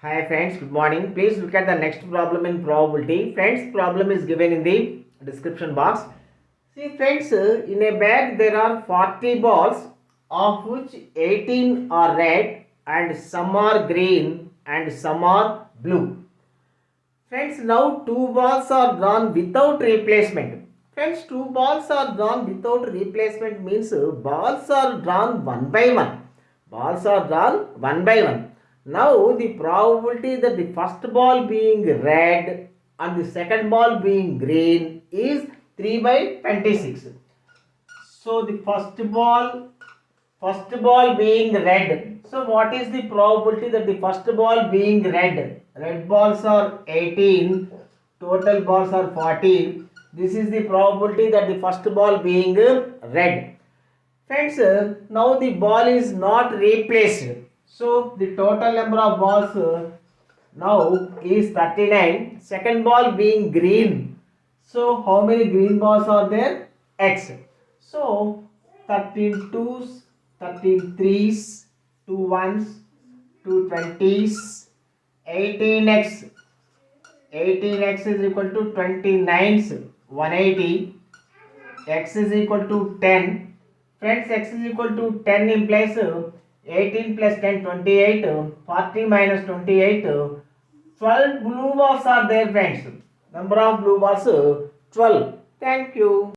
Hi friends, good morning. Please look at the next problem in probability. Friends, problem is given in the description box. See friends, in a bag there are 40 balls of which 18 are red and some are green and some are blue. Friends, now two balls are drawn without replacement. Friends, two balls are drawn without replacement means balls are drawn one by one. Balls are drawn one by one. Now the probability that the first ball being red and the second ball being green is 3 by 26. So the first ball being red. So what is the probability that the first ball being red? Red balls are 18, total balls are 40. This is the probability that the first ball being red. Friends, now the ball is not replaced. So the total number of balls now is 39. Second ball being green. So how many green balls are there? X. So 13 twos, 13 threes, 2 ones, 2 20s, 18x. 18x is equal to 29's 180. X is equal to 10. Friends, x is equal to 10 implies 18 plus 10, 28. 40 minus 28. 12 blue balls are there, friends. Number of blue balls 12. Thank you.